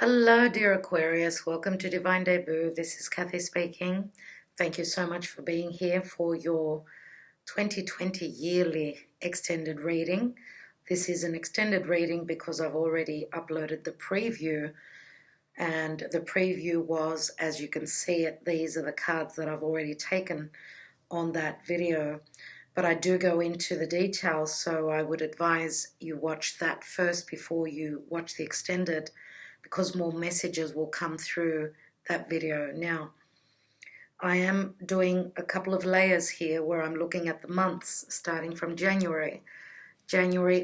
Hello, dear Aquarius. Welcome to Divine Debut. This is Kathy speaking. Thank you so much for being here for your 2020 yearly extended reading. This is an extended reading because I've already uploaded the preview, and the preview was, as you can see it, these are the cards that I've already taken on that video. But I do go into the details, so I would advise you watch that first before you watch the extended, because more messages will come through that video. Now, I am doing a couple of layers here where I'm looking at the months starting from January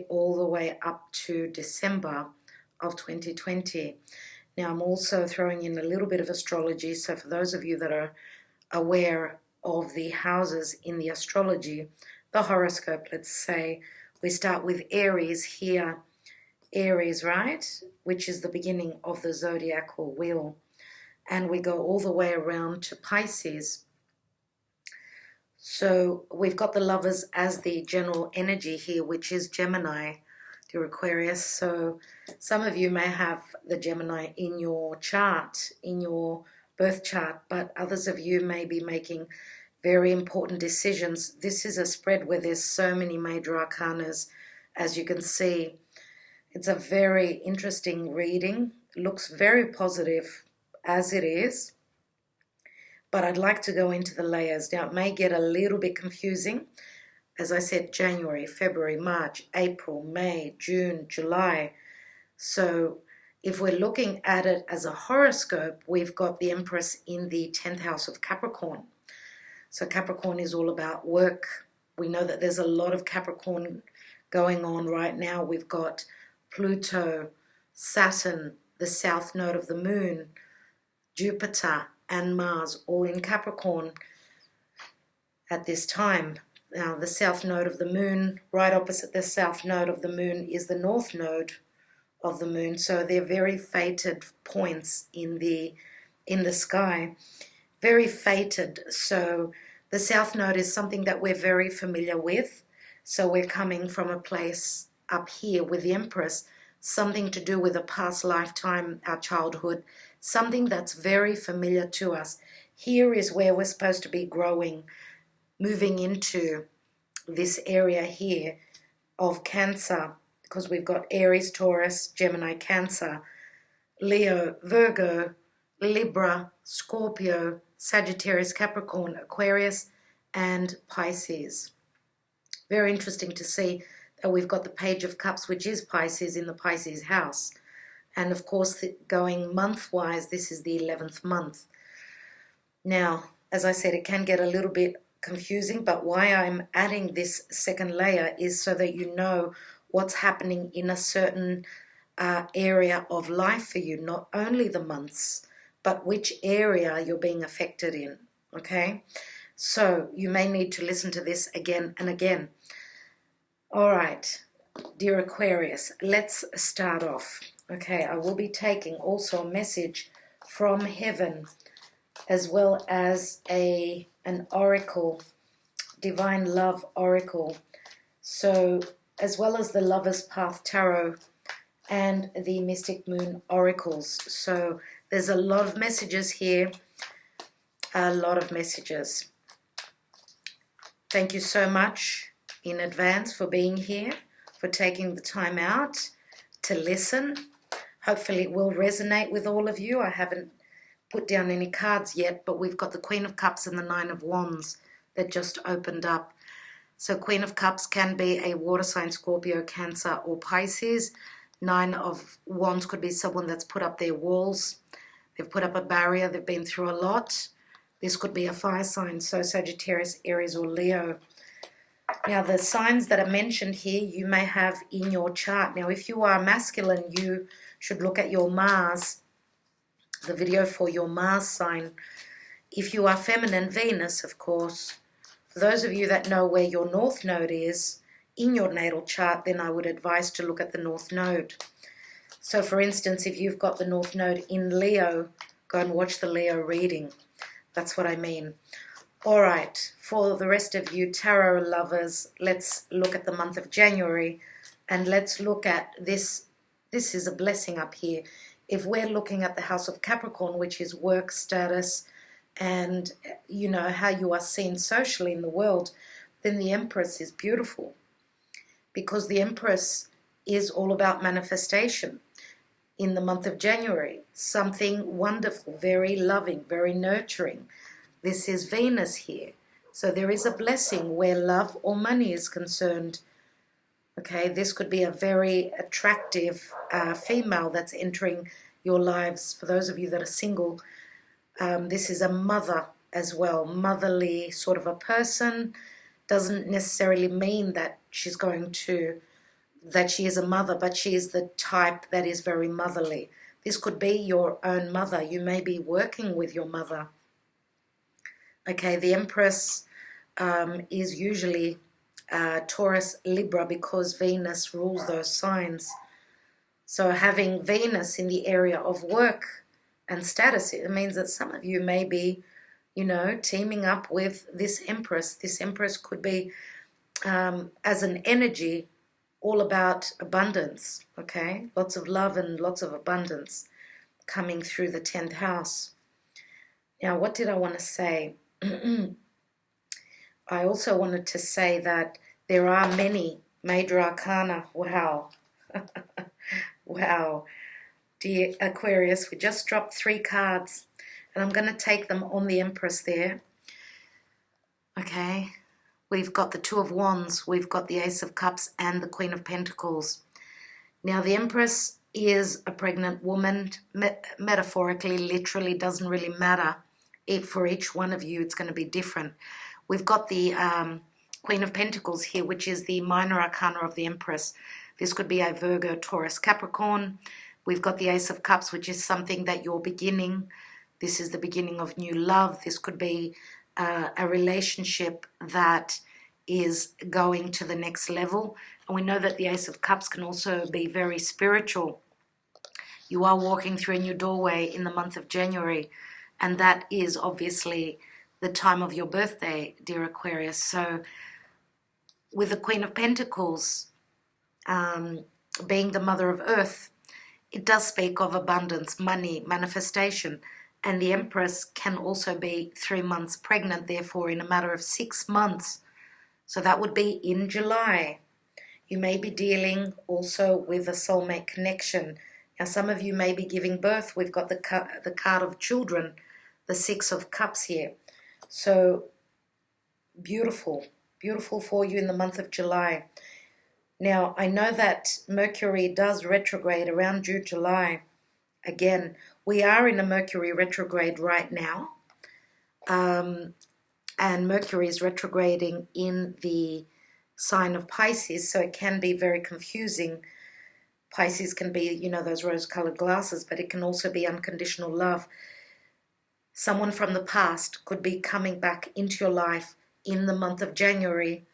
all the way up to December of 2020. Now, I'm also throwing in a little bit of astrology, so for those of you that are aware of the houses in the astrology, the horoscope, let's say, we start with Aries here. Aries, right, which is the beginning of the zodiacal wheel, and we go all the way around to Pisces. So we've got the lovers as the general energy here, which is Gemini, dear Aquarius. So some of you may have the Gemini in your chart, in your birth chart, but others of you may be making very important decisions. This is a spread where there's so many major arcanas, as you can see. It's a very interesting reading. It looks very positive as it is, but I'd like to go into the layers. Now, it may get a little bit confusing. As I said, January, February, March, April, May, June, July. So if we're looking at it as a horoscope, we've got the Empress in the 10th house of Capricorn. So Capricorn is all about work. We know that there's a lot of Capricorn going on right now. We've got Pluto, Saturn, the south node of the moon, Jupiter and Mars all in Capricorn at this time. Now the south node of the moon, right opposite the south node of the moon is the north node of the moon. So they're very fated points in the sky. Very fated. So the south node is something that we're very familiar with. So we're coming from a place up here with the Empress, something to do with a past lifetime, our childhood, something that's very familiar to us. Here is where we're supposed to be growing, moving into this area here of Cancer, because we've got Aries, Taurus, Gemini, Cancer, Leo, Virgo, Libra, Scorpio, Sagittarius, Capricorn, Aquarius, and Pisces. Very interesting to see that we've got the Page of Cups, which is Pisces, in the Pisces house. And of course, going month-wise, this is the 11th month. Now, as I said, it can get a little bit confusing, but why I'm adding this second layer is so that you know what's happening in a certain area of life for you, not only the months, but which area you're being affected in, okay? So you may need to listen to this again and again. All right, dear Aquarius, let's start off. Okay, I will be taking also a message from heaven, as well as an oracle, divine love oracle. So as well as the Lover's Path Tarot and the Mystic Moon oracles. So there's a lot of messages here, a lot of messages. Thank you so much in advance for being here, for taking the time out to listen. Hopefully it will resonate with all of you. I haven't put down any cards yet, but we've got the Queen of Cups and the Nine of Wands that just opened up. So Queen of Cups can be a water sign, Scorpio, Cancer, or Pisces. Nine of Wands could be someone that's put up their walls. They've put up a barrier. They've been through a lot. This could be a fire sign, so Sagittarius, Aries, or Leo. Now, the signs that are mentioned here, you may have in your chart. Now, if you are masculine, you should look at your Mars, the video for your Mars sign. If you are feminine, Venus, of course. For those of you that know where your North Node is in your natal chart, then I would advise to look at the North Node. So, for instance, if you've got the North Node in Leo, go and watch the Leo reading. That's what I mean. All right, for the rest of you tarot lovers, let's look at the month of January, and let's look at this. This is a blessing up here. if we're looking at the house of Capricorn, which is work status and, you know, how you are seen socially in the world, then the Empress is beautiful, because the Empress is all about manifestation. In the month of January, something wonderful, very loving, very nurturing. This is Venus here. So there is a blessing where love or money is concerned. Okay, this could be a very attractive female that's entering your lives. For those of you that are single, this is a mother as well, motherly sort of a person. Doesn't necessarily mean that she's going to, that she is a mother, but she is the type that is very motherly. This could be your own mother. You may be working with your mother. Okay, the Empress is usually Taurus, Libra, because Venus rules those signs. So having Venus in the area of work and status, it means that some of you may be, you know, teaming up with this Empress. This Empress could be, as an energy, all about abundance, okay? Lots of love and lots of abundance coming through the 10th house. Now, what did I want to say? I also wanted to say that there are many major arcana. Wow. Wow. Dear Aquarius, we just dropped 3 cards, and I'm going to take them on the Empress there. Okay. We've got the 2 of Wands, we've got the Ace of Cups, and the Queen of Pentacles. Now, the Empress is a pregnant woman. Metaphorically, literally, doesn't really matter. For each one of you, it's going to be different. We've got the Queen of Pentacles here, which is the minor arcana of the Empress. This could be a Virgo, Taurus, Capricorn. We've got the Ace of Cups, which is something that you're beginning. This is the beginning of new love. This could be a relationship that is going to the next level. And we know that the Ace of Cups can also be very spiritual. You are walking through a new doorway in the month of January, and that is obviously the time of your birthday, dear Aquarius. So with the Queen of Pentacles being the mother of earth, it does speak of abundance, money, manifestation. And the Empress can also be 3 months pregnant, therefore in a matter of 6 months. So that would be in July. You may be dealing also with a soulmate connection. Now, some of you may be giving birth. We've got the card of children, the 6 of Cups here. So beautiful, beautiful for you in the month of July. Now, I know that Mercury does retrograde around June, July. Again, we are in a Mercury retrograde right now. And Mercury is retrograding in the sign of Pisces, so it can be very confusing. Pisces can be, you know, those rose-colored glasses, but it can also be unconditional love. Someone from the past could be coming back into your life in the month of January.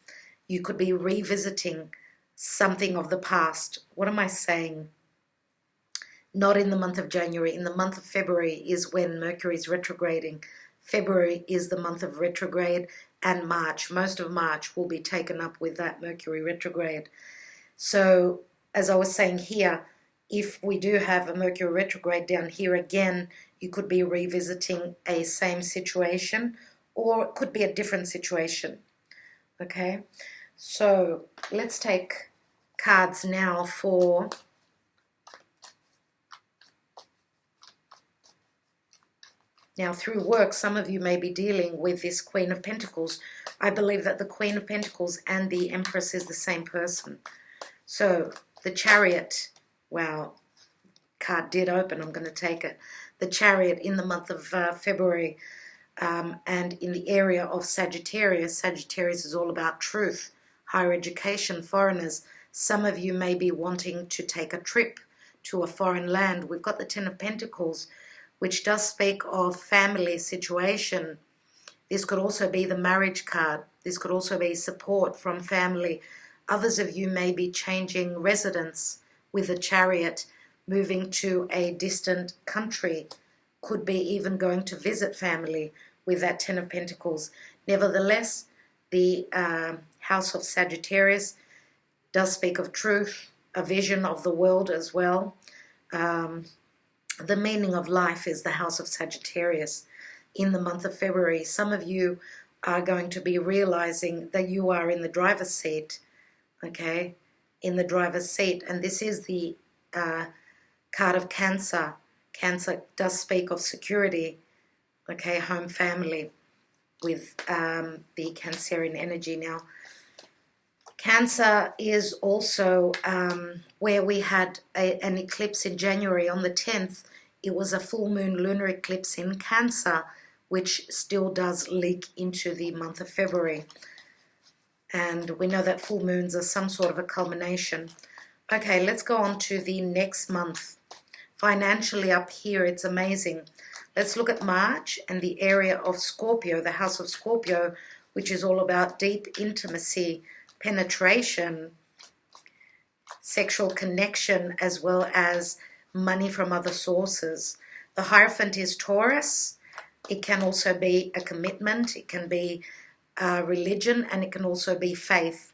You could be revisiting something of the past. What am I saying? Not in the month of January. In the month of February is when Mercury is retrograding. February is the month of retrograde, and March, most of March will be taken up with that Mercury retrograde. So, as I was saying here, if we do have a Mercury retrograde down here again, you could be revisiting a same situation, or it could be a different situation. Okay, so let's take cards now for now. Through work, some of you may be dealing with this Queen of Pentacles. I believe that the Queen of Pentacles and the Empress is the same person. So the Chariot, wow, card did open, I'm going to take it. The Chariot in the month of February, and in the area of Sagittarius. Sagittarius is all about truth, higher education, foreigners. Some of you may be wanting to take a trip to a foreign land. We've got the Ten of Pentacles, which does speak of family situation. This could also be the marriage card. This could also be support from family. Others of you may be changing residence with a Chariot, moving to a distant country. Could be even going to visit family with that Ten of Pentacles. Nevertheless, the House of Sagittarius does speak of truth, a vision of the world as well. the meaning of life is the house of Sagittarius in the month of February. Some of you are going to be realizing that you are in the driver's seat, okay, in the driver's seat. And this is the card of Cancer. Cancer does speak of security, okay, home, family, with the Cancerian energy. Now, Cancer is also where we had an eclipse in January on the 10th. It was a full moon lunar eclipse in Cancer, which still does leak into the month of February. And we know that full moons are some sort of a culmination. Okay, let's go on to the next month. Financially up here, it's amazing. Let's look at March and the area of Scorpio, the house of Scorpio, which is all about deep intimacy, penetration, sexual connection, as well as money from other sources. The Hierophant is Taurus. It can also be a commitment. It can be religion, and it can also be faith.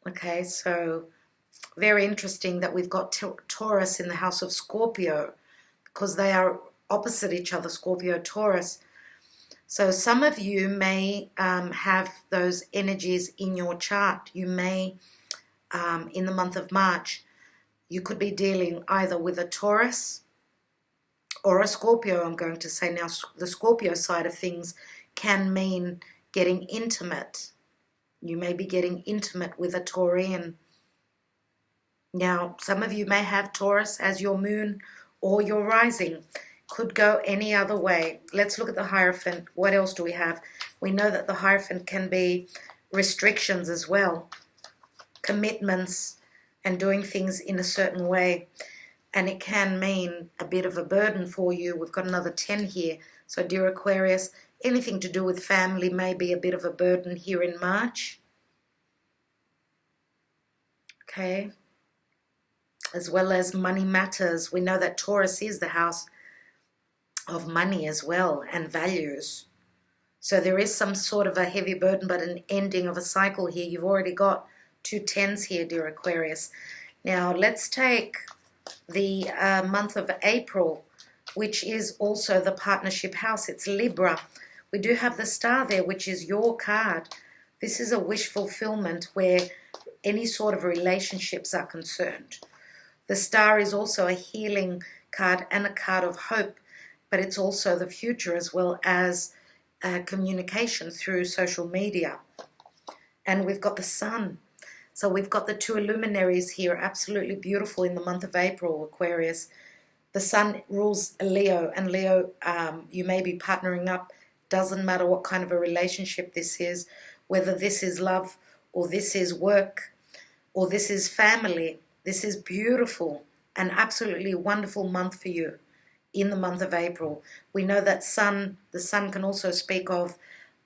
Okay, so very interesting that we've got Taurus in the house of Scorpio, because they are opposite each other, Scorpio, Taurus. So some of you may have those energies in your chart. You may, in the month of March, you could be dealing either with a Taurus or a Scorpio. I'm going to say now the Scorpio side of things can mean getting intimate. You may be getting intimate with a Taurian. Now, some of you may have Taurus as your moon or your rising. Could go any other way. Let's look at the Hierophant. What else do we have? We know that the Hierophant can be restrictions as well, commitments, and doing things in a certain way. And it can mean a bit of a burden for you. We've got another 10 here. So, dear Aquarius, anything to do with family may be a bit of a burden here in March. Okay. As well as money matters. We know that Taurus is the house of money as well, and values. So there is some sort of a heavy burden, but an ending of a cycle here. You've already got 2 10s here, dear Aquarius. Now let's take the month of April, which is also the partnership house. It's Libra. We do have the star there, which is your card. This is a wish fulfillment where any sort of relationships are concerned. The star is also a healing card and a card of hope, but it's also the future as well as communication through social media. And we've got the sun. So we've got the 2 luminaries here, absolutely beautiful in the month of April, Aquarius. The sun rules Leo, and Leo, you may be partnering up. Doesn't matter what kind of a relationship this is, whether this is love or this is work or this is family. This is beautiful, an absolutely wonderful month for you. In the month of April, we know that the sun can also speak of,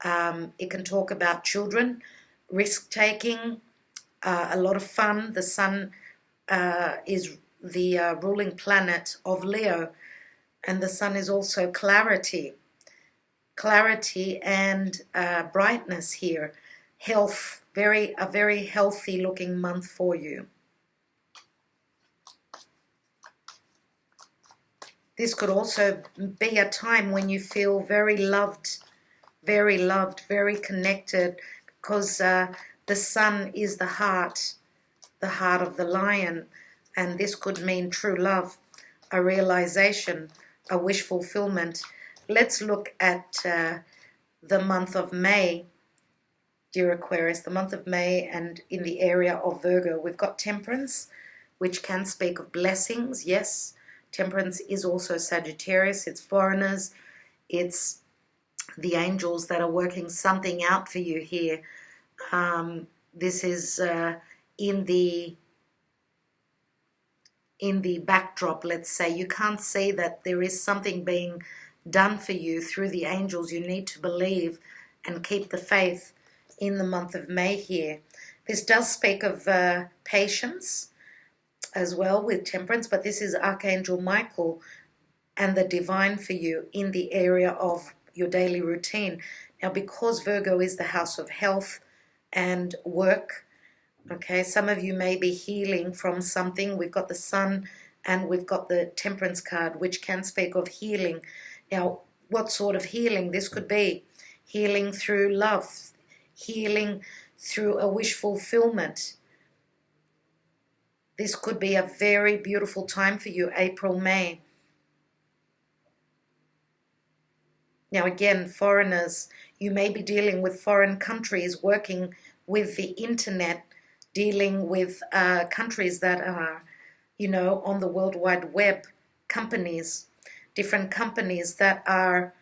it can talk about children, risk-taking, a lot of fun. The sun is the ruling planet of Leo, and the sun is also clarity and brightness here. Health, a very healthy looking month for you. This could also be a time when you feel very loved, very connected, because the sun is the heart of the lion, and this could mean true love, a realization, a wish fulfillment. Let's look at the month of May, dear Aquarius, the month of May, and in the area of Virgo. We've got Temperance, which can speak of blessings, yes. Temperance is also Sagittarius. It's foreigners. It's the angels that are working something out for you here. This is in the backdrop, let's say. You can't see that there is something being done for you through the angels. You need to believe and keep the faith in the month of May here. This does speak of patience as well with Temperance, but this is Archangel Michael and the divine for you in the area of your daily routine. Now, because Virgo is the house of health and work, okay, some of you may be healing from something. We've got the sun And we've got the Temperance card, which can speak of healing. Now, what sort of healing this could be? Healing through love, healing through a wish fulfillment. This could be a very beautiful time for you, April, May. Now again, foreigners, you may be dealing with foreign countries, working with the internet, dealing with countries that are, you know, on the World Wide Web, companies, different companies that are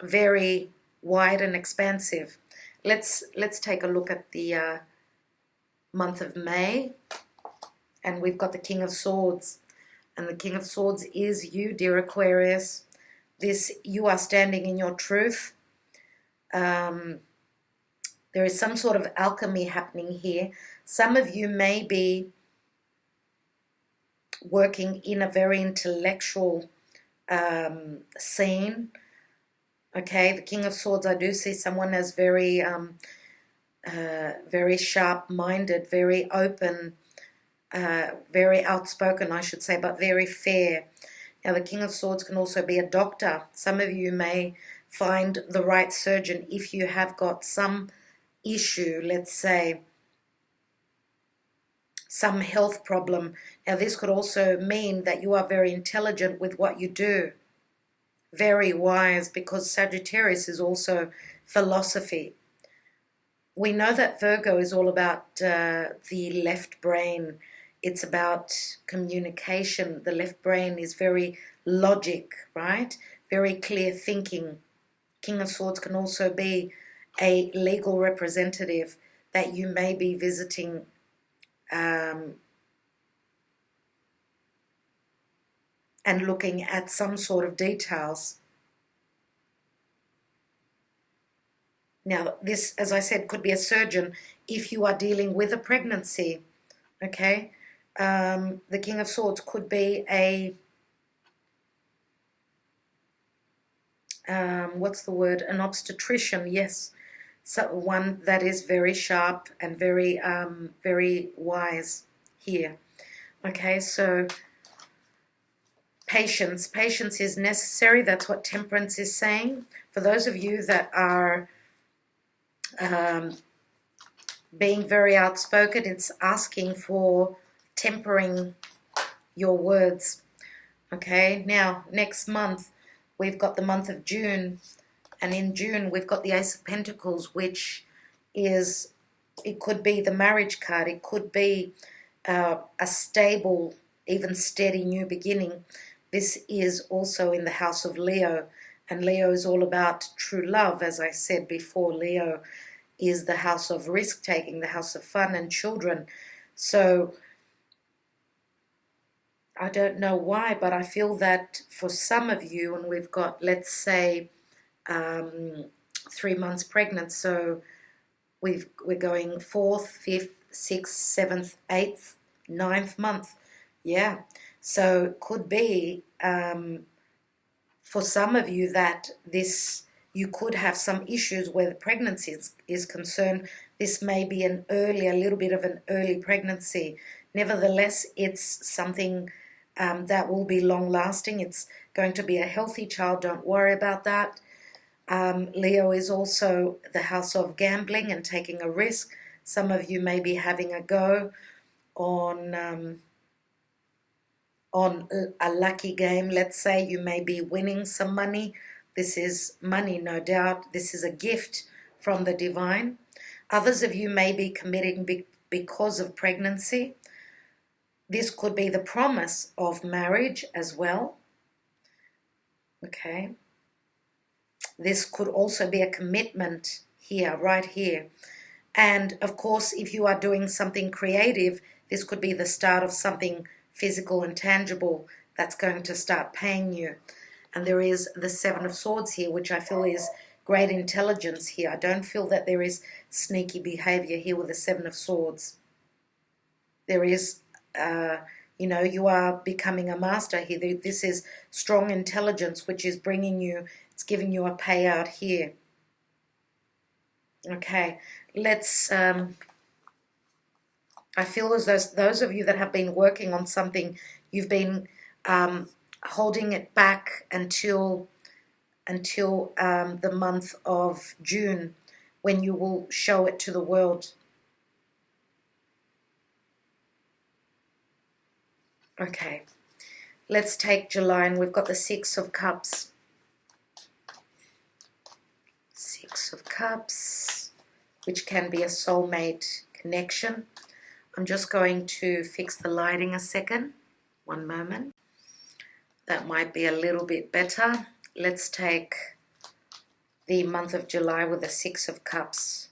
very wide and expansive. Let's take a look at the month of May, and we've got the King of Swords, and the King of Swords is you, dear Aquarius. This, you are standing in your truth. There is some sort of alchemy happening here. Some of you may be working in a very intellectual scene. Okay, the King of Swords, I do see someone as very very sharp-minded, very open, very outspoken, I should say, but very fair. Now, the King of Swords can also be a doctor. Some of you may find the right surgeon if you have got some issue, let's say, some health problem. Now, this could also mean that you are very intelligent with what you do, very wise, because Sagittarius is also philosophy. We know that Virgo is all about the left brain. It's about communication. The left brain is very logic, right? Very clear thinking. King of Swords can also be a legal representative that you may be visiting and looking at some sort of details. Now, this, as I said, could be a surgeon if you are dealing with a pregnancy, okay? The King of Swords could be a, what's the word? An obstetrician, yes. So one that is very sharp and very, very wise here. Okay, so patience. Patience is necessary. That's what Temperance is saying. For those of you that are being very outspoken, it's asking for tempering your words. Okay, now next month we've got the month of June, and in June we've got the Ace of Pentacles, which is, it could be the marriage card, it could be a stable, even steady new beginning. This is also in the house of Leo, and Leo is all about true love. As I said before, Leo is the house of risk-taking, the house of fun and children. So I don't know why, but I feel that for some of you, and we've got, let's say, 3 months pregnant, so we're going 4th, 5th, 6th, 7th, 8th, 9th month. Yeah, so it could be for some of you that this, you could have some issues where the pregnancy is concerned. This may be a little bit of an early pregnancy. Nevertheless, it's something that will be long-lasting. It's going to be a healthy child. Don't worry about that. Leo is also the house of gambling and taking a risk. Some of you may be having a go on a lucky game. Let's say you may be winning some money. This is money, no doubt. This is a gift from the divine. Others of you may be committing because of pregnancy. This could be the promise of marriage as well. Okay. This could also be a commitment here, right here. And of course, if you are doing something creative, this could be the start of something physical and tangible that's going to start paying you. And there is the Seven of Swords here, which I feel is great intelligence here. I don't feel that there is sneaky behavior here with the Seven of Swords. There is, you know, you are becoming a master here. This is strong intelligence, which is bringing you, it's giving you a payout here. Okay, let's I feel as though those of you that have been working on something, you've been holding it back until the month of June, when you will show it to the world. Okay, let's take July, and we've got the Six of Cups. Six of Cups, which can be a soulmate connection. I'm just going to fix the lighting a second. One moment. That might be a little bit better. Let's take the month of July with the Six of Cups.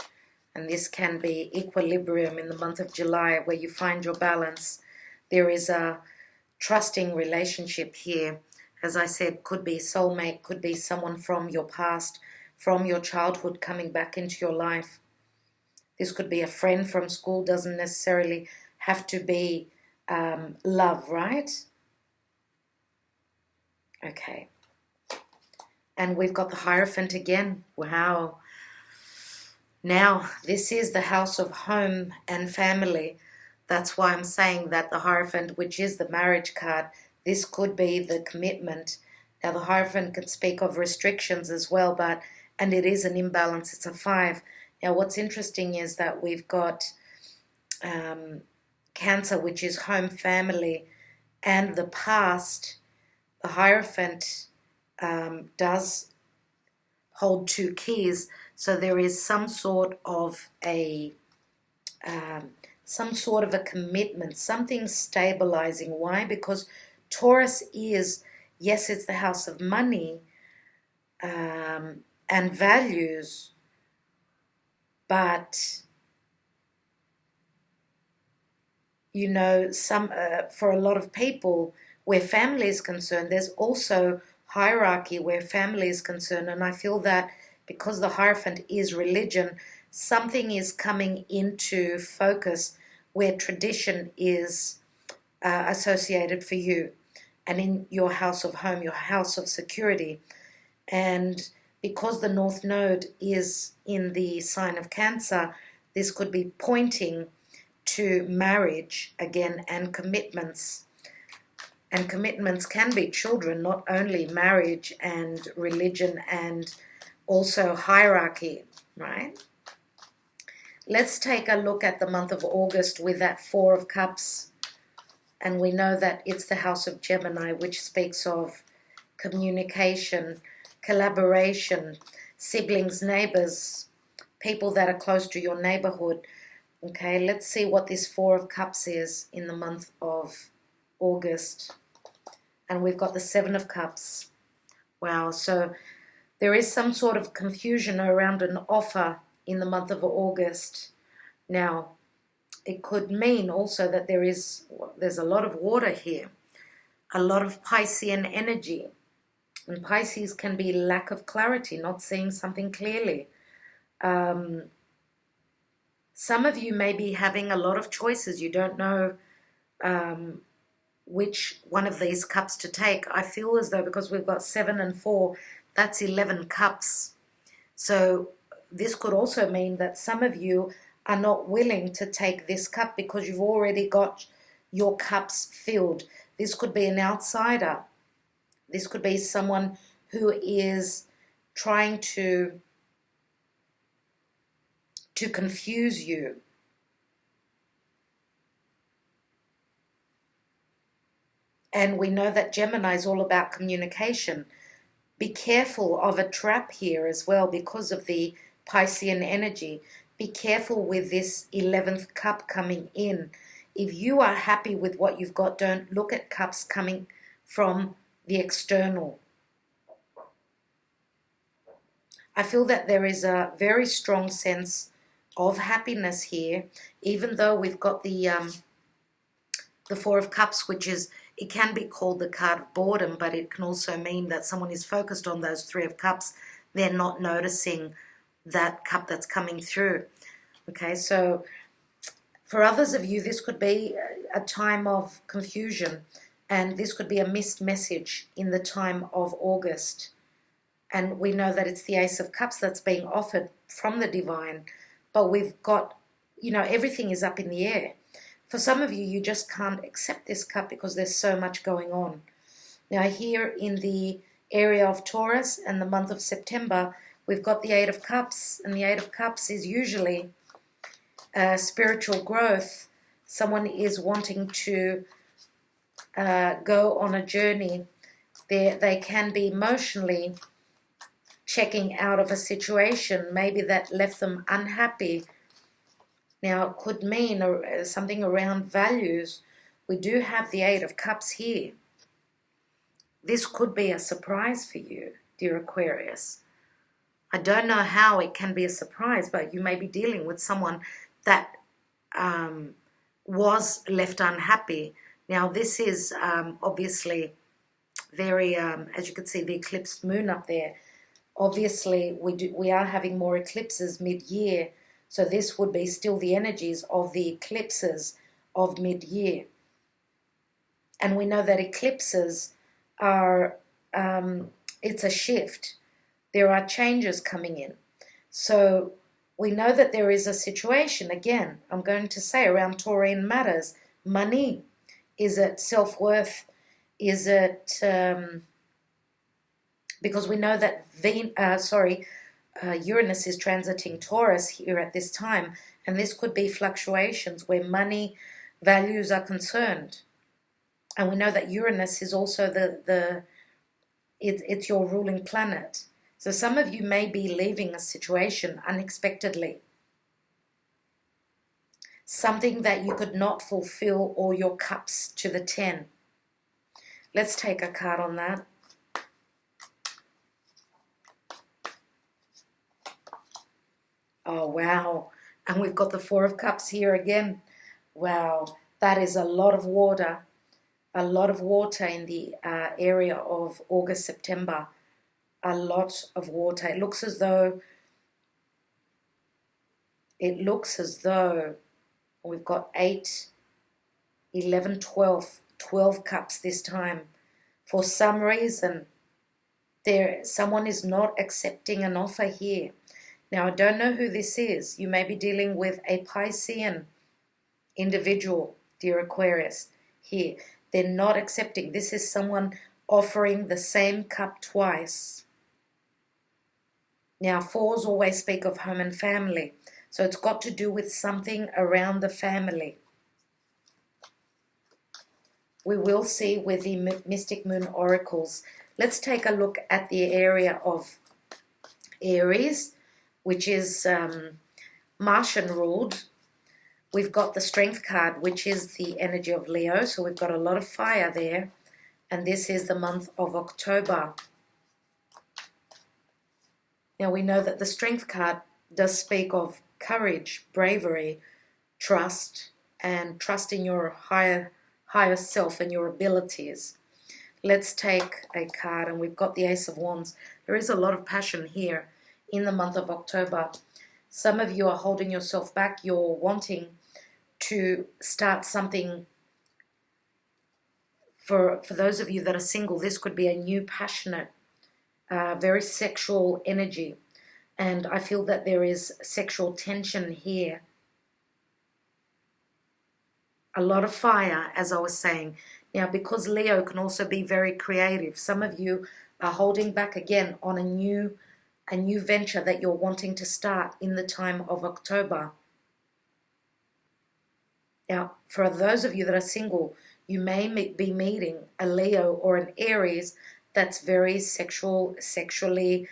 And this can be equilibrium in the month of July, where you find your balance. There is a trusting relationship here. As I said, could be soulmate, could be someone from your past, from your childhood coming back into your life. This could be a friend from school, doesn't necessarily have to be love, right? Okay. And we've got the Hierophant again. Wow. Now, this is the house of home and family. That's why I'm saying that the Hierophant, which is the marriage card, this could be the commitment. Now, the Hierophant can speak of restrictions as well, and it is an imbalance. It's a 5. Now, what's interesting is that we've got Cancer, which is home, family, and the past. The Hierophant does hold 2 keys, so there is some sort of a commitment, something stabilizing. Why? Because Taurus is, yes, it's the house of money and values, but you know, for a lot of people, where family is concerned, there's also hierarchy where family is concerned. And I feel that because the Hierophant is religion, something is coming into focus where tradition is associated for you, and in your house of home, your house of security. And because the North Node is in the sign of Cancer, this could be pointing to marriage again, and commitments. And commitments can be children, not only marriage and religion, and also hierarchy, right? Let's take a look at the month of August with that 4 of Cups. And we know that it's the house of Gemini, which speaks of communication, collaboration, siblings, neighbors, people that are close to your neighborhood. Okay, let's see what this 4 of Cups is in the month of August. And we've got the 7 of Cups. Wow, so there is some sort of confusion around an offer in the month of August. Now, it could mean also that there's a lot of water here, a lot of Piscean energy. And Pisces can be lack of clarity, not seeing something clearly. Some of you may be having a lot of choices. You don't know which one of these cups to take. I feel as though because we've got 7 and 4, that's 11 cups. So this could also mean that some of you are not willing to take this cup because you've already got your cups filled. This could be an outsider. This could be someone who is trying to confuse you. And we know that Gemini is all about communication. Be careful of a trap here as well because of the Piscean energy. Be careful with this 11th cup coming in. If you are happy with what you've got, don't look at cups coming from the external. I feel that there is a very strong sense of happiness here, even though we've got the 4 of Cups, which is, it can be called the card of boredom, but it can also mean that someone is focused on those 3 of Cups. They're not noticing that cup that's coming through. Okay, so for others of you, this could be a time of confusion, and this could be a missed message in the time of August. And we know that it's the Ace of Cups that's being offered from the divine, but we've got, you know, everything is up in the air. For some of you, you just can't accept this cup because there's so much going on. Now here in the area of Taurus and the month of September, we've got the Eight of Cups, and the Eight of Cups is usually spiritual growth. Someone is wanting to go on a journey. They can be emotionally checking out of a situation, maybe that left them unhappy. Now, it could mean something around values. We do have the Eight of Cups here. This could be a surprise for you, dear Aquarius. I don't know how it can be a surprise, but you may be dealing with someone that was left unhappy. Now, this is obviously very, as you can see, the eclipsed moon up there. Obviously, we are having more eclipses mid-year, so this would be still the energies of the eclipses of mid-year. And we know that eclipses are, it's a shift. There are changes coming in. So we know that there is a situation, again, I'm going to say, around Taurian matters. Money. Is it self-worth? Is it, because we know that Uranus is transiting Taurus here at this time, and this could be fluctuations where money values are concerned. And we know that Uranus is also it's your ruling planet. So some of you may be leaving a situation unexpectedly. Something that you could not fulfill all your cups to the 10. Let's take a card on that. Oh, wow. And we've got the Four of Cups here again. Wow, that is a lot of water. A lot of water in the area of August, September. A lot of water. It looks as though we've got 8, 11, 12 cups this time. For some reason, someone is not accepting an offer here. Now, I don't know who this is. You may be dealing with a Piscean individual, dear Aquarius, here. They're not accepting. This is someone offering the same cup twice. Now, fours always speak of home and family. So it's got to do with something around the family. We will see with the Mystic Moon Oracles. Let's take a look at the area of Aries, which is Martian ruled. We've got the Strength card, which is the energy of Leo. So we've got a lot of fire there. And this is the month of October. Now we know that the Strength card does speak of courage, bravery, trust, and trust in your higher self and your abilities. Let's take a card, and we've got the Ace of Wands. There is a lot of passion here in the month of October. Some of you are holding yourself back. You're wanting to start something. For those of you that are single, this could be a new passionate, very sexual energy. And I feel that there is sexual tension here. A lot of fire, as I was saying. Now, because Leo can also be very creative, some of you are holding back again on a new venture that you're wanting to start in the time of October. Now, for those of you that are single, you may be meeting a Leo or an Aries that's very sexually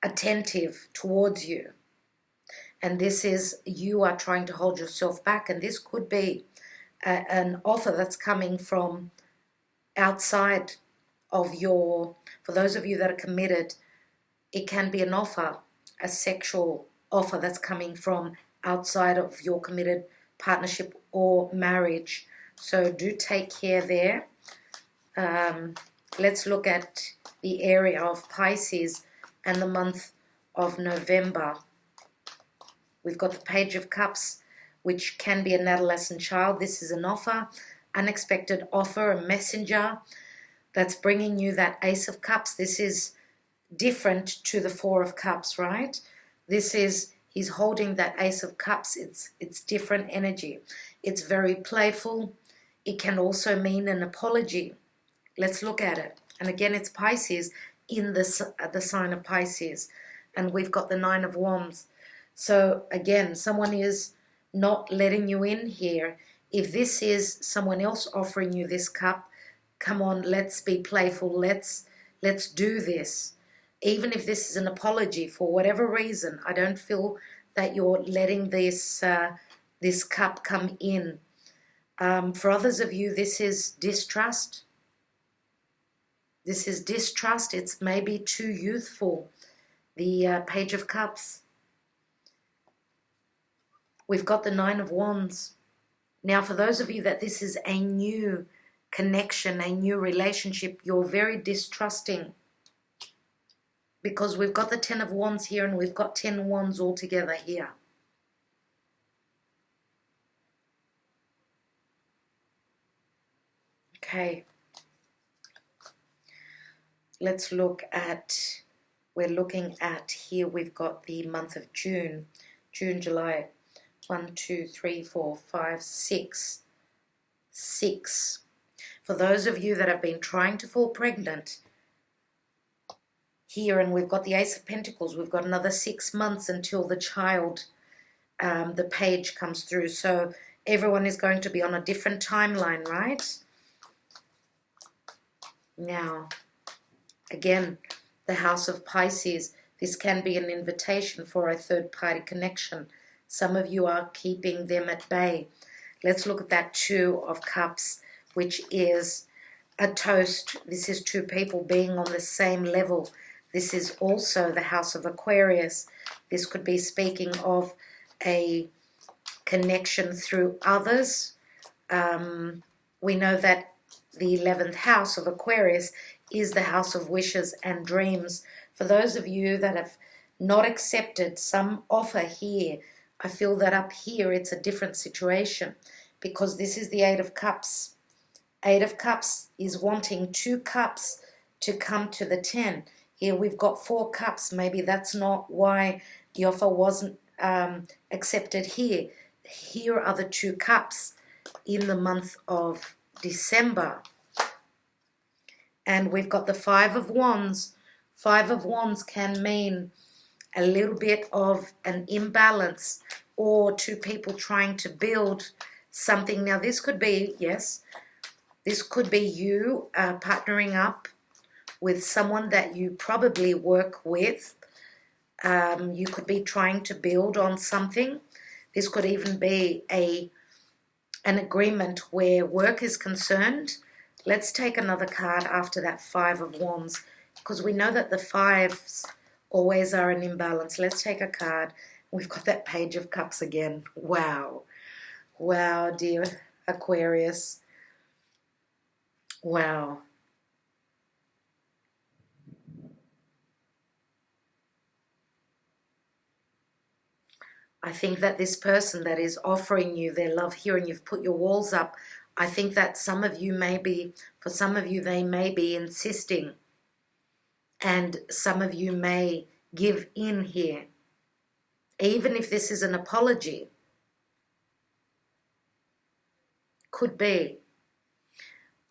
attentive towards you. And this is, you are trying to hold yourself back, and this could be an offer that's coming from outside of your, for those of you that are committed, it can be an offer, a sexual offer that's coming from outside of your committed partnership or marriage. So do take care there. Let's look at the area of Pisces and the month of November. We've got the Page of Cups, which can be an adolescent child. This is an offer, unexpected offer, a messenger that's bringing you that Ace of Cups. This is different to the Four of Cups, right? This is He's holding that Ace of Cups. It's different energy. It's very playful. It can also mean an apology. Let's look at it. And again, it's Pisces in the sign of Pisces. And we've got the Nine of Wands. So again, someone is not letting you in here. If this is someone else offering you this cup, come on, let's be playful. Let's do this. Even if this is an apology for whatever reason, I don't feel that you're letting this this cup come in. For others of you, this is distrust. This is distrust. It's maybe too youthful. The Page of Cups. We've got the Nine of Wands. Now, for those of you that this is a new connection, a new relationship, you're very distrusting. Because we've got the Ten of Wands here and we've got 10 Wands all together here. Okay. Let's look at, we're looking at here, we've got the month of June. June, July. 1, 2, 3, 4, 5, 6. 6. For those of you that have been trying to fall pregnant, here, and we've got the Ace of Pentacles, we've got another 6 months until the child, the page comes through. So everyone is going to be on a different timeline, right? Now, again, the House of Pisces, this can be an invitation for a third-party connection. Some of you are keeping them at bay. Let's look at that Two of Cups, which is a toast. This is two people being on the same level. This is also the House of Aquarius. This could be speaking of a connection through others. We know that the 11th house of Aquarius is the house of wishes and dreams. For those of you that have not accepted some offer here, I feel that up here it's a different situation because this is the Eight of Cups. Eight of Cups is wanting 2 cups to come to the 10. Here we've got 4 cups. Maybe that's not why the offer wasn't accepted here. Here are the 2 cups in the month of December. And we've got the Five of Wands. Five of Wands can mean a little bit of an imbalance or 2 people trying to build something. Now this could be, yes, this could be you partnering up with someone that you probably work with. You could be trying to build on something. This could even be an agreement where work is concerned. Let's take another card after that Five of Wands because we know that the fives always are an imbalance. Let's take a card. We've got that Page of Cups again. Wow. Wow, dear Aquarius. Wow. I think that this person that is offering you their love here and you've put your walls up, I think that some of you may be, for some of you, they may be insisting. And some of you may give in here. Even if this is an apology. Could be.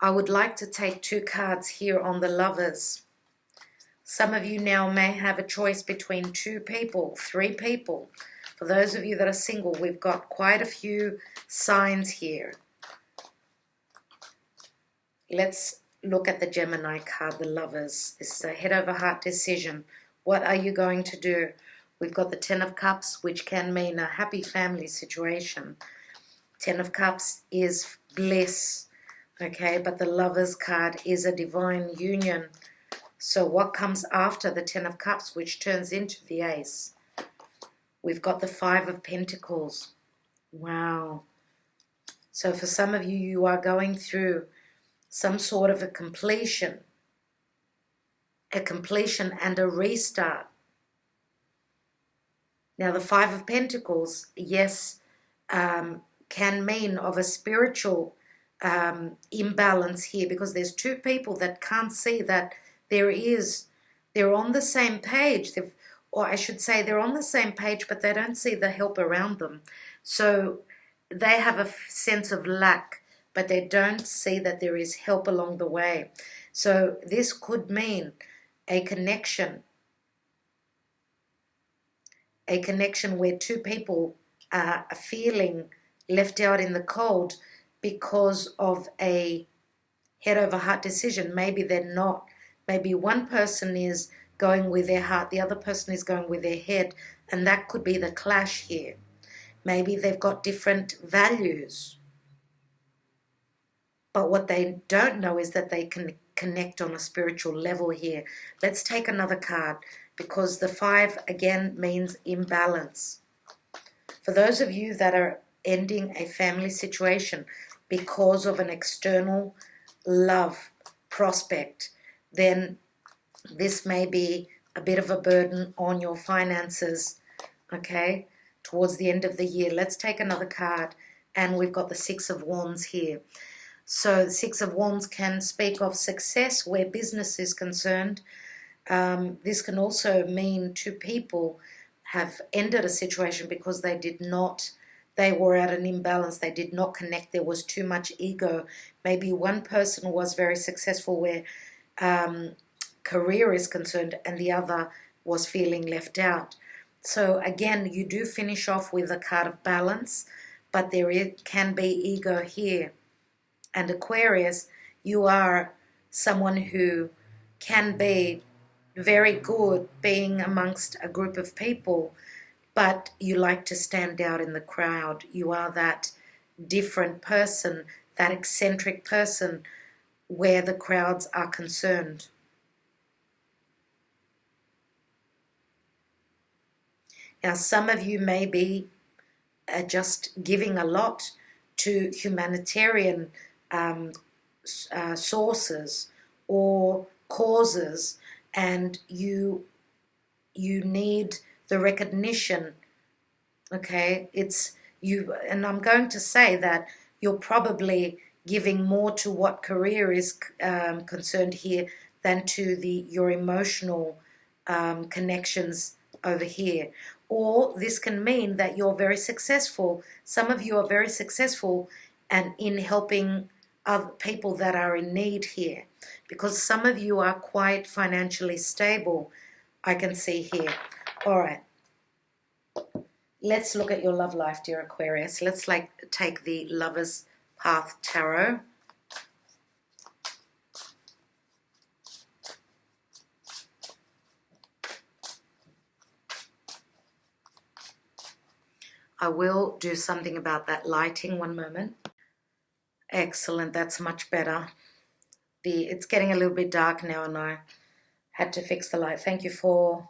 I would like to take 2 cards here on the Lovers. Some of you now may have a choice between 2 people, 3 people. For those of you that are single, we've got quite a few signs here. Let's look at the Gemini card, the Lovers. This is a head over heart decision. What are you going to do? We've got the Ten of Cups, which can mean a happy family situation. Ten of Cups is bliss, okay? But the Lovers card is a divine union. So what comes after the Ten of Cups, which turns into the Ace? We've got the Five of Pentacles. Wow. So for some of you, you are going through some sort of a completion and a restart. Now the Five of Pentacles, yes, can mean of a spiritual imbalance here because there's 2 people that can't see that they're on the same page. or I should say they're on the same page, but they don't see the help around them. So they have a sense of lack, but they don't see that there is help along the way. So this could mean a connection where two people are feeling left out in the cold because of a head over heart decision. Maybe they're not. Maybe one person is going with their heart, the other person is going with their head, and that could be the clash here. Maybe they've got different values, but what they don't know is that they can connect on a spiritual level here. Let's take another card, because the 5 again means imbalance. For those of you that are ending a family situation because of an external love prospect, then this may be a bit of a burden on your finances, okay, towards the end of the year. Let's take another card, and we've got the 6 of Wands here. So the 6 of Wands can speak of success where business is concerned. This can also mean two people have ended a situation because they were at an imbalance, they did not connect, there was too much ego. Maybe one person was very successful where career is concerned, and the other was feeling left out. So again, you do finish off with a card of balance, but can be ego here. And Aquarius, you are someone who can be very good being amongst a group of people, but you like to stand out in the crowd. You are that different person, that eccentric person where the crowds are concerned. Now, some of you may be just giving a lot to humanitarian sources or causes, and you need the recognition, okay? It's you, and I'm going to say that you're probably giving more to what career is concerned here than to your emotional connections over here. Or this can mean that you're very successful. Some of you are very successful and in helping other people that are in need here, because some of you are quite financially stable, I can see here. All right, let's look at your love life, dear Aquarius. Let's take the Lover's Path Tarot. I will do something about that lighting. One moment. Excellent, that's much better. It's getting a little bit dark now, and I had to fix the light. Thank you for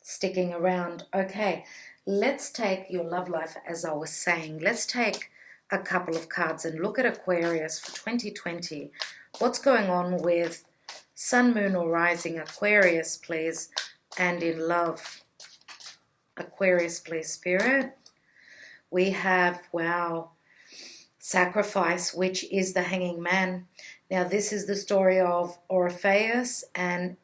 sticking around. Okay, let's take your love life, as I was saying. Let's take a couple of cards and look at Aquarius for 2020. What's going on with Sun, Moon, or Rising? Aquarius, please. And in love. Aquarius, please, Spirit. We have, wow, Sacrifice, which is the Hanging Man. Now, this is the story of Orpheus and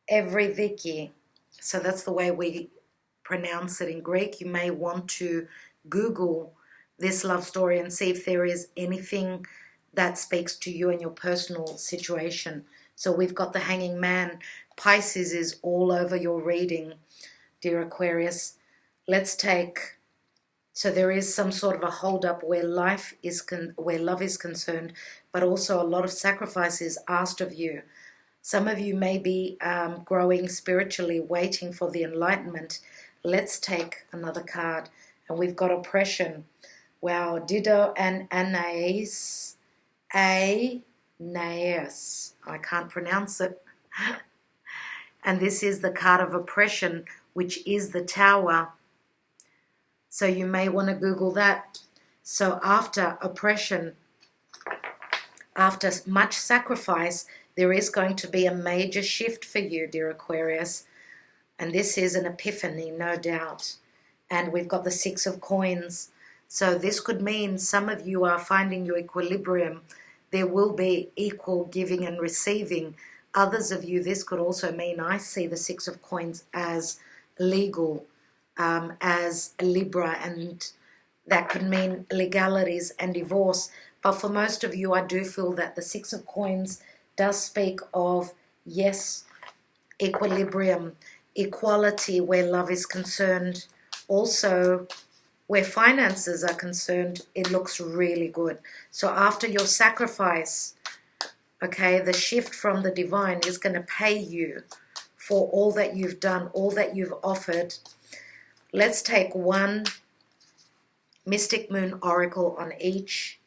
Eurydice. So that's the way we pronounce it in Greek. You may want to Google this love story and see if there is anything that speaks to you and your personal situation. So we've got the Hanging Man. Pisces is all over your reading, dear Aquarius. Let's take... So there is some sort of a hold-up where love is concerned, but also a lot of sacrifice is asked of you. Some of you may be growing spiritually, waiting for the enlightenment. Let's take another card. And we've got oppression. Wow, Dido and Aeneas. I can't pronounce it. And this is the card of oppression, which is the Tower. So you may want to Google that. So after oppression, after much sacrifice, there is going to be a major shift for you, dear Aquarius. And this is an epiphany, no doubt. And we've got the 6 of Coins. So this could mean some of you are finding your equilibrium. There will be equal giving and receiving Others of you, this could also mean, I see the Six of Coins as legal, as Libra, and that could mean legalities and divorce. But for most of you, I do feel that the Six of Coins does speak of, yes, equilibrium, equality where love is concerned. Also, where finances are concerned, it looks really good. So after your sacrifice, okay, the shift from the divine is going to pay you for all that you've done, all that you've offered. Let's take one Mystic Moon Oracle on each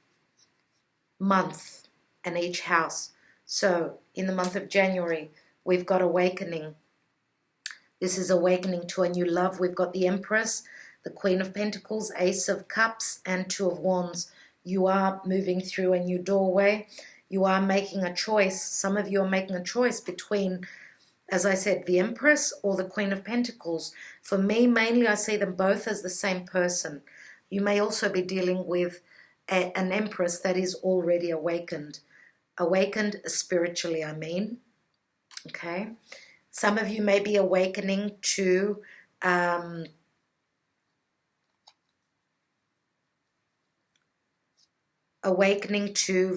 month and each house. So in the month of January, we've got awakening. This is awakening to a new love. We've got the Empress, the Queen of Pentacles, Ace of Cups, and Two of Wands. You are moving through a new doorway. You are making a choice. Some of you are making a choice between, as I said, the Empress or the Queen of Pentacles. For me, mainly I see them both as the same person. You may also be dealing with an Empress that is already awakened. Awakened spiritually, I mean. Okay. Some of you may be awakening to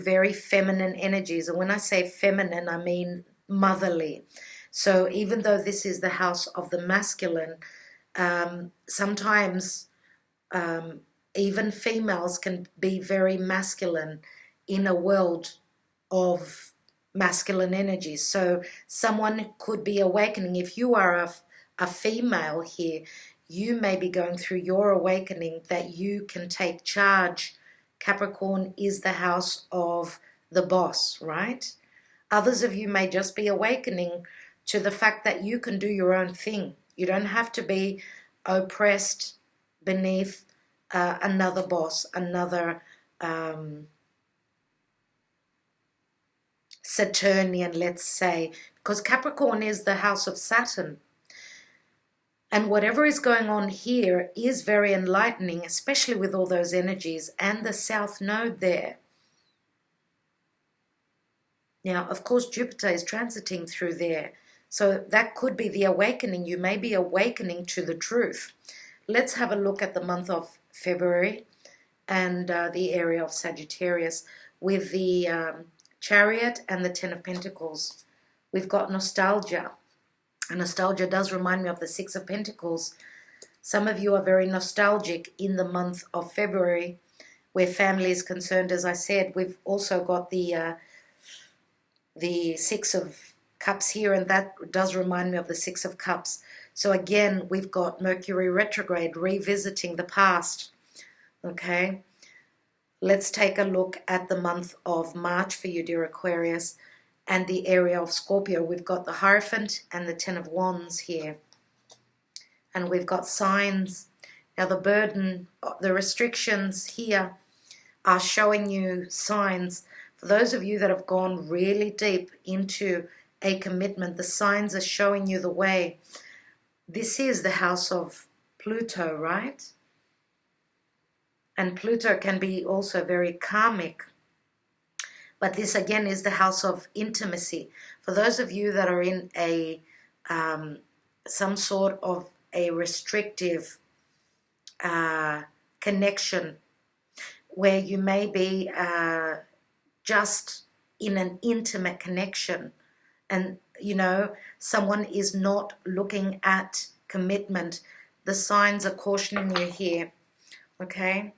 very feminine energies. And when I say feminine, I mean motherly. So even though this is the house of the masculine, sometimes even females can be very masculine in a world of masculine energies. So someone could be awakening. If you are a female here, you may be going through your awakening that you can take charge. Capricorn is the house of the boss, right? Others of you may just be awakening to the fact that you can do your own thing. You don't have to be oppressed beneath another boss, another Saturnian, let's say, because Capricorn is the house of Saturn. And whatever is going on here is very enlightening, especially with all those energies and the South Node there. Now, of course, Jupiter is transiting through there. So that could be the awakening. You may be awakening to the truth. Let's have a look at the month of February and the area of Sagittarius with the Chariot and the Ten of Pentacles. We've got nostalgia. And nostalgia does remind me of the Six of Pentacles. Some of you are very nostalgic in the month of February where family is concerned. As I said, we've also got the Six of Cups here, and that does remind me of the Six of Cups. So again, we've got Mercury retrograde, revisiting the past. Okay, let's take a look at the month of March for you, dear Aquarius, and the area of Scorpio. We've got the Hierophant and the Ten of Wands here. And we've got signs. Now the burden, the restrictions here are showing you signs. For those of you that have gone really deep into a commitment, the signs are showing you the way. This is the house of Pluto, right? And Pluto can be also very karmic. But this again is the house of intimacy. For those of you that are in a some sort of a restrictive connection where you may be just in an intimate connection and, you know, someone is not looking at commitment, the signs are cautioning you here. Okay,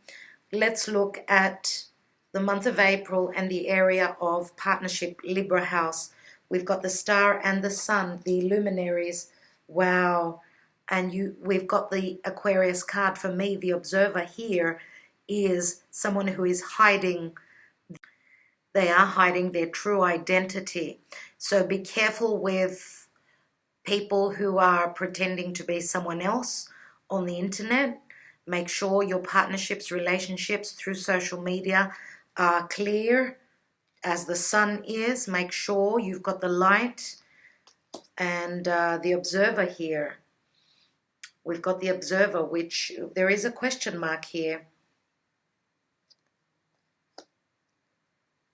let's look at the month of April and the area of partnership, Libra house. We've got the star and the sun, the luminaries. Wow. And we've got the Aquarius card. For me, the observer here is someone who is hiding. They are hiding their true identity. So be careful with people who are pretending to be someone else on the internet. Make sure your partnerships, relationships through social media are clear as the sun is. Make sure you've got the light. And the observer here. We've got the observer, which there is a question mark here.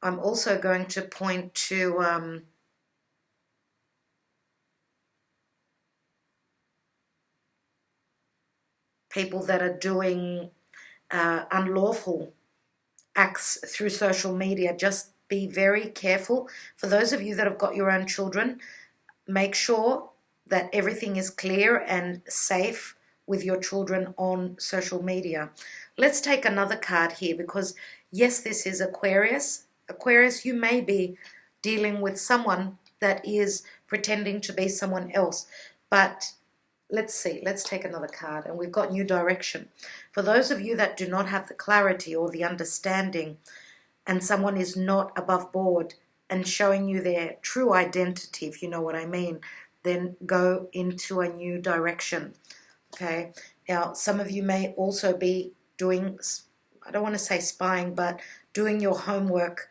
I'm also going to point to people that are doing unlawful acts through social media. Just be very careful. For those of you that have got your own children, make sure that everything is clear and safe with your children on social media. Let's take another card here, because yes, this is Aquarius. Aquarius, you may be dealing with someone that is pretending to be someone else. But let's see, let's take another card, and we've got new direction. For those of you that do not have the clarity or the understanding, and someone is not above board and showing you their true identity, if you know what I mean, then go into a new direction. Okay, now some of you may also be doing, I don't want to say spying, but doing your homework,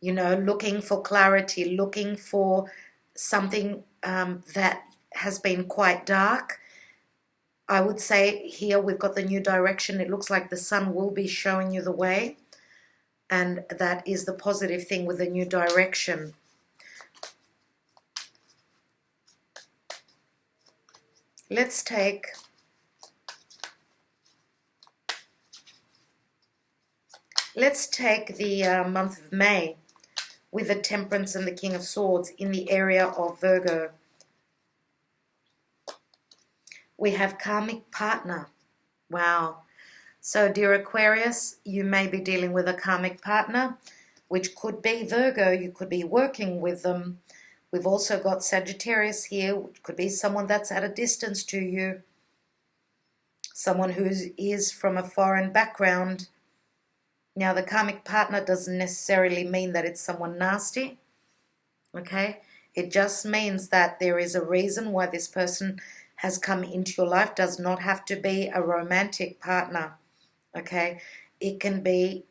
you know, looking for clarity, looking for something that has been quite dark. I would say here we've got the new direction. It looks like the sun will be showing you the way, and that is the positive thing with the new direction. Let's take the month of May with the Temperance and the King of Swords in the area of Virgo. We have karmic partner. Wow. So dear Aquarius, you may be dealing with a karmic partner, which could be Virgo. You could be working with them. We've also got Sagittarius here, which could be someone that's at a distance to you, someone who is from a foreign background. Now, the karmic partner doesn't necessarily mean that it's someone nasty, okay? It just means that there is a reason why this person has come into your life. Does not have to be a romantic partner, okay? It can be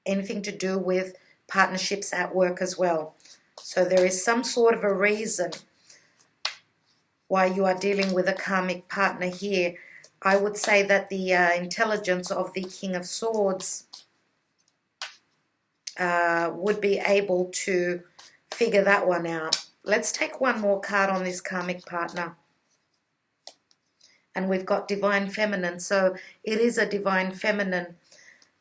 anything to do with partnerships at work as well. So there is some sort of a reason why you are dealing with a karmic partner here. I would say that the intelligence of the King of Swords would be able to figure that one out. Let's take one more card on this karmic partner. And we've got Divine Feminine. So it is a Divine Feminine,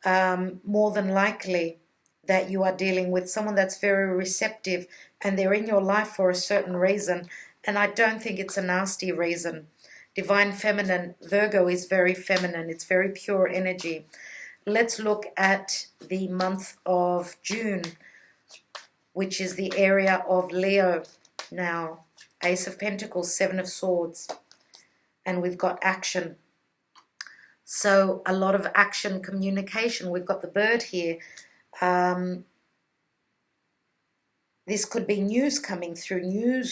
more than likely, that you are dealing with someone that's very receptive, and they're in your life for a certain reason. And I don't think it's a nasty reason. Divine Feminine, Virgo is very feminine. It's very pure energy. Let's look at the month of June, which is the area of Leo. Now, Ace of Pentacles, Seven of Swords, and we've got action. So a lot of action, communication. We've got the bird here. This could be news coming through,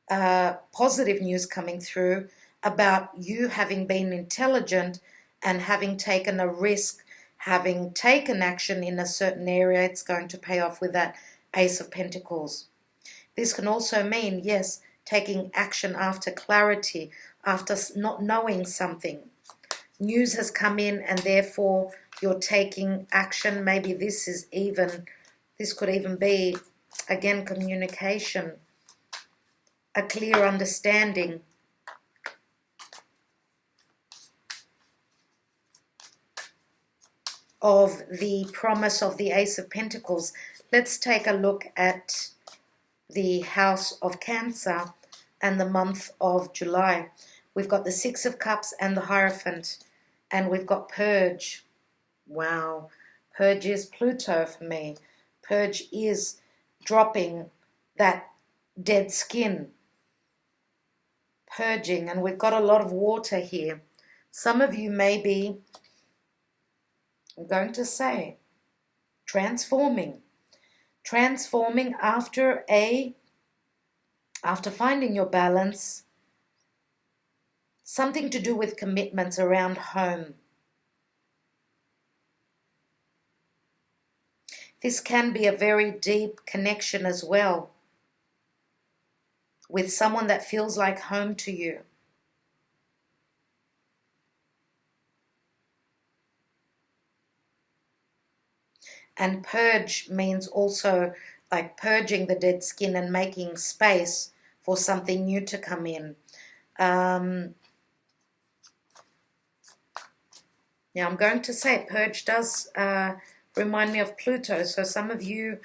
positive news coming through about you having been intelligent and having taken a risk, having taken action in a certain area. It's going to pay off with that Ace of Pentacles. This can also mean, yes, taking action after clarity, after not knowing something. News has come in and therefore you're taking action. Maybe this could even be, again, communication, a clear understanding. Of the promise of the Ace of Pentacles. Let's take a look at the House of Cancer and the month of July. We've got the Six of Cups and the Hierophant, and we've got Purge. Wow. Purge is Pluto for me. Purge is dropping that dead skin. Purging, and we've got a lot of water here. Some of you may be, I'm going to say, transforming after finding your balance. Something to do with commitments around home. This can be a very deep connection as well with someone that feels like home to you. And purge means also like purging the dead skin and making space for something new to come in. Now, I'm going to say purge does remind me of Pluto. So some of you,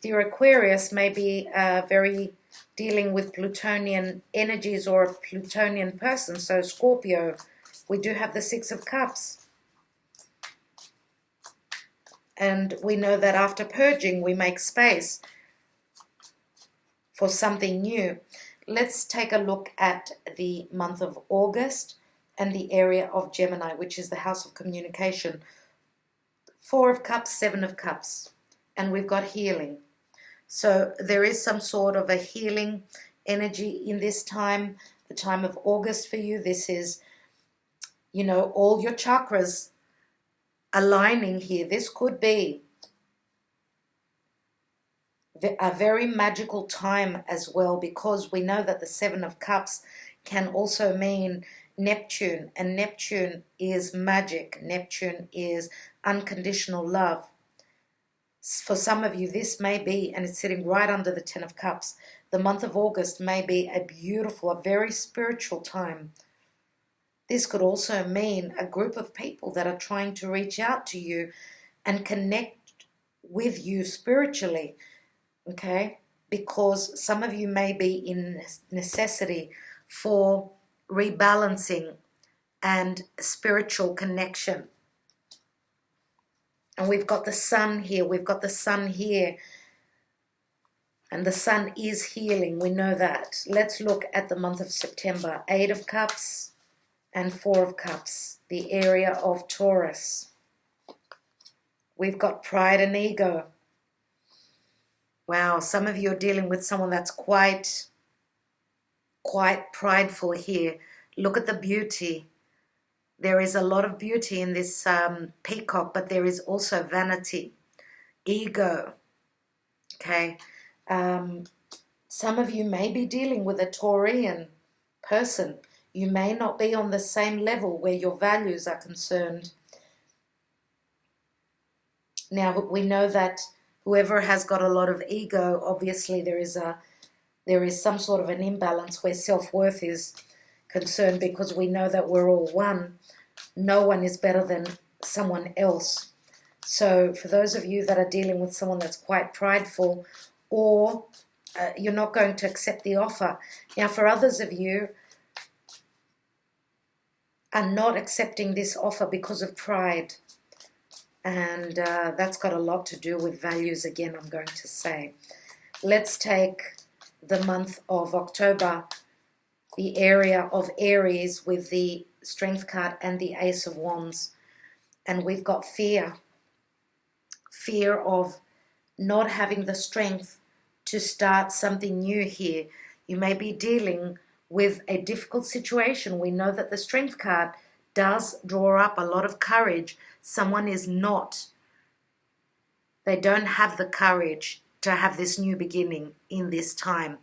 dear Aquarius, may be very dealing with Plutonian energies or a Plutonian person. So Scorpio, we do have the Six of Cups. And we know that after purging, we make space for something new. Let's take a look at the month of August and the area of Gemini, which is the house of communication. Four of Cups, Seven of Cups, and we've got healing. So there is some sort of a healing energy in this time, the time of August for you. This is, you know, all your chakras aligning here. This could be a very magical time as well, because we know that the Seven of Cups can also mean Neptune, and Neptune is magic. Neptune is unconditional love. For some of you, this may be, and it's sitting right under the Ten of Cups, the month of August may be a beautiful, a very spiritual time. This could also mean a group of people that are trying to reach out to you and connect with you spiritually, okay? Because some of you may be in necessity for rebalancing and spiritual connection. And we've got the sun here. We've got the sun here. And the sun is healing. We know that. Let's look at the month of September. Eight of Cups and Four of Cups. The area of Taurus. We've got pride and ego. Wow, some of you are dealing with someone that's quite prideful here. Look at the beauty. There is a lot of beauty in this peacock, but there is also vanity, ego, okay? Some of you may be dealing with a Taurian person. You may not be on the same level where your values are concerned. Now, we know that whoever has got a lot of ego, obviously there is some sort of an imbalance where self-worth is concerned, because we know that we're all one. No one is better than someone else. So for those of you that are dealing with someone that's quite prideful, or you're not going to accept the offer. Now, for others of you are not accepting this offer because of pride. And that's got a lot to do with values again, I'm going to say. Let's take the month of October, the area of Aries with the Strength card and the Ace of Wands. And we've got fear. Fear of not having the strength to start something new here. You may be dealing with a difficult situation. We know that the Strength card does draw up a lot of courage. Someone is not. They don't have the courage to have this new beginning in this time.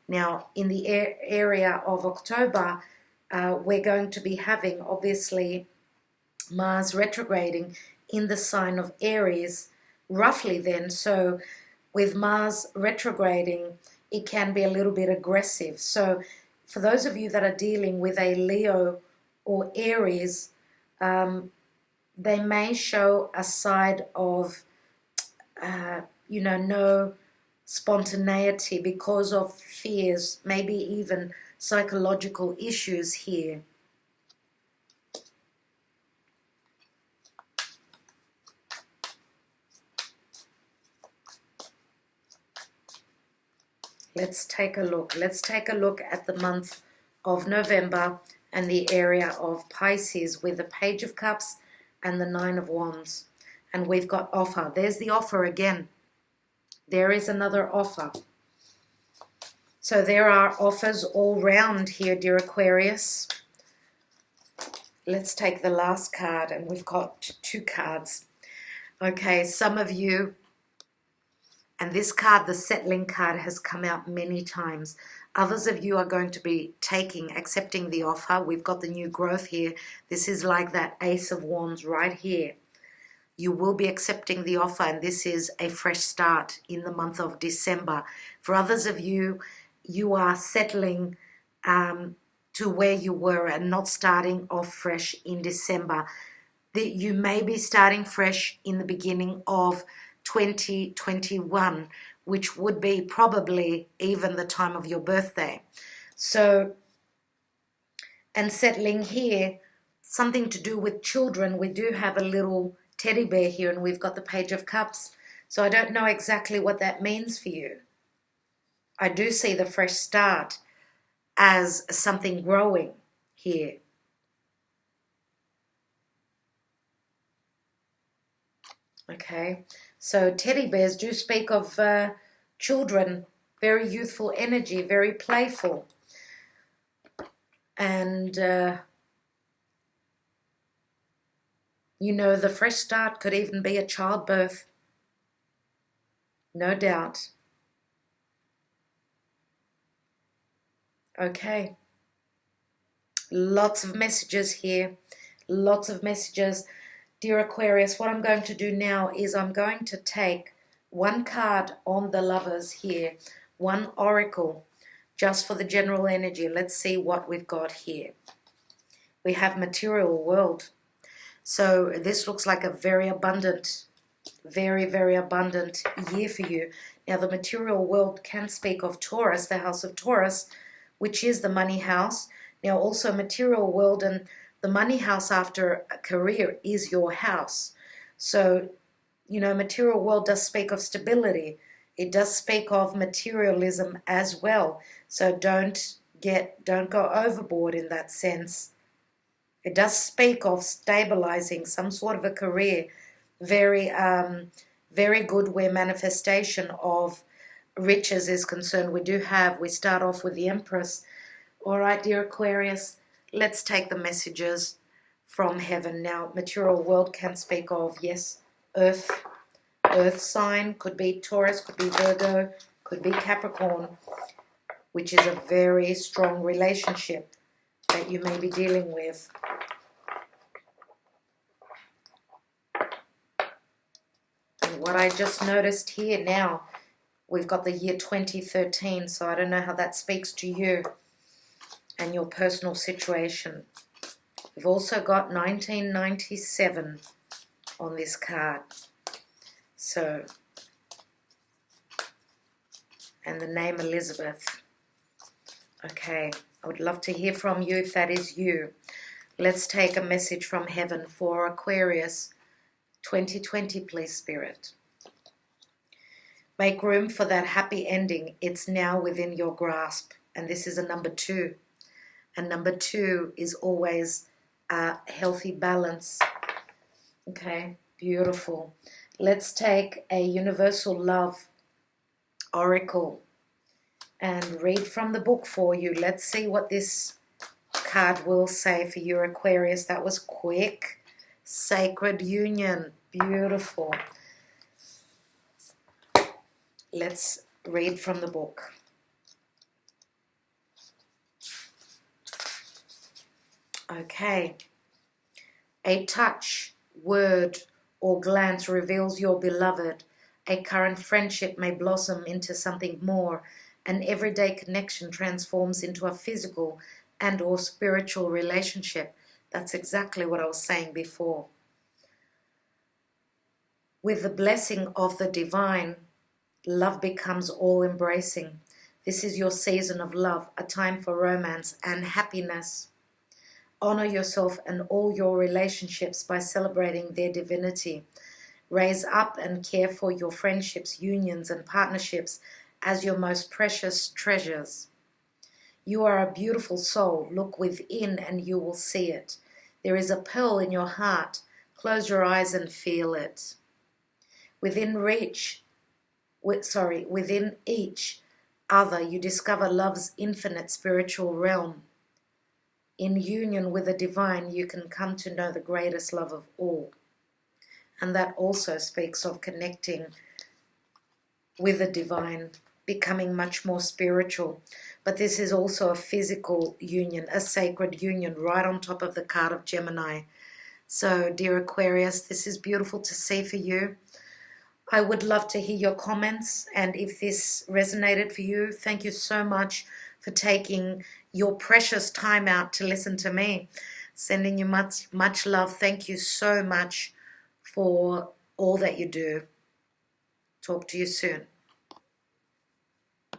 Now, in the area of October, we're going to be having, obviously, Mars retrograding in the sign of Aries, roughly then. So with Mars retrograding, it can be a little bit aggressive. So for those of you that are dealing with a Leo or Aries, they may show a side of, no spontaneity because of fears, maybe even psychological issues here. Let's take a look. Let's take a look at the month of November and the area of Pisces with the Page of Cups and the Nine of Wands. And we've got offer. There's the offer again. There is another offer. So there are offers all round here, dear Aquarius. Let's take the last card, and we've got two cards. Okay, some of you, and this card, the settling card, has come out many times. Others of you are going to be accepting the offer. We've got the new growth here. This is like that Ace of Wands right here. You will be accepting the offer, and this is a fresh start in the month of December. For others of you, you are settling to where you were and not starting off fresh in December. that you may be starting fresh in the beginning of 2021, which would be probably even the time of your birthday. So, and settling here, something to do with children. We do have a little teddy bear here, and we've got the Page of Cups. So I don't know exactly what that means for you. I do see the fresh start as something growing here. Okay, so teddy bears do speak of children, very youthful energy, very playful. And, you know, the fresh start could even be a childbirth. No doubt. Okay. Lots of messages here. Lots of messages. Dear Aquarius, what I'm going to do now is I'm going to take one card on the Lovers here, one oracle, just for the general energy. Let's see what we've got here. We have material world. So this looks like a very abundant, very, very abundant year for you. Now the material world can speak of Taurus, the house of Taurus, which is the money house. Now also material world and the money house after a career is your house. So, you know, material world does speak of stability. It does speak of materialism as well. So don't go overboard in that sense. It does speak of stabilizing some sort of a career. Very, very good where manifestation of riches is concerned. We start off with the Empress. All right, dear Aquarius, let's take the messages from heaven. Now, material world can speak of, yes, earth sign, could be Taurus, could be Virgo, could be Capricorn, which is a very strong relationship that you may be dealing with. And what I just noticed here now, we've got the year 2013, so I don't know how that speaks to you and your personal situation. We've also got 1997 on this card. So, and the name Elizabeth. Okay, I would love to hear from you if that is you. Let's take a message from heaven for Aquarius 2020, please, Spirit. Make room for that happy ending. It's now within your grasp. And this is a number 2. And number 2 is always a healthy balance. Okay, beautiful. Let's take a universal love oracle and read from the book for you. Let's see what this card will say for you, Aquarius. That was quick. Sacred union. Beautiful. Let's read from the book. Okay. A touch, word, or glance reveals your beloved. A current friendship may blossom into something more. An everyday connection transforms into a physical and or spiritual relationship. That's exactly what I was saying before. With the blessing of the divine, love becomes all-embracing. This is your season of love, a time for romance and happiness. Honor yourself and all your relationships by celebrating their divinity. Raise up and care for your friendships, unions, and partnerships as your most precious treasures. You are a beautiful soul. Look within and you will see it. There is a pearl in your heart. Close your eyes and feel it. Within each other, you discover love's infinite spiritual realm. In union with the divine, you can come to know the greatest love of all. And that also speaks of connecting with the divine, becoming much more spiritual. But this is also a physical union, a sacred union, right on top of the card of Gemini. So, dear Aquarius, this is beautiful to see for you. I would love to hear your comments, and if this resonated for you, thank you so much for taking your precious time out to listen to me. Sending you much, much love. Thank you so much for all that you do. Talk to you soon.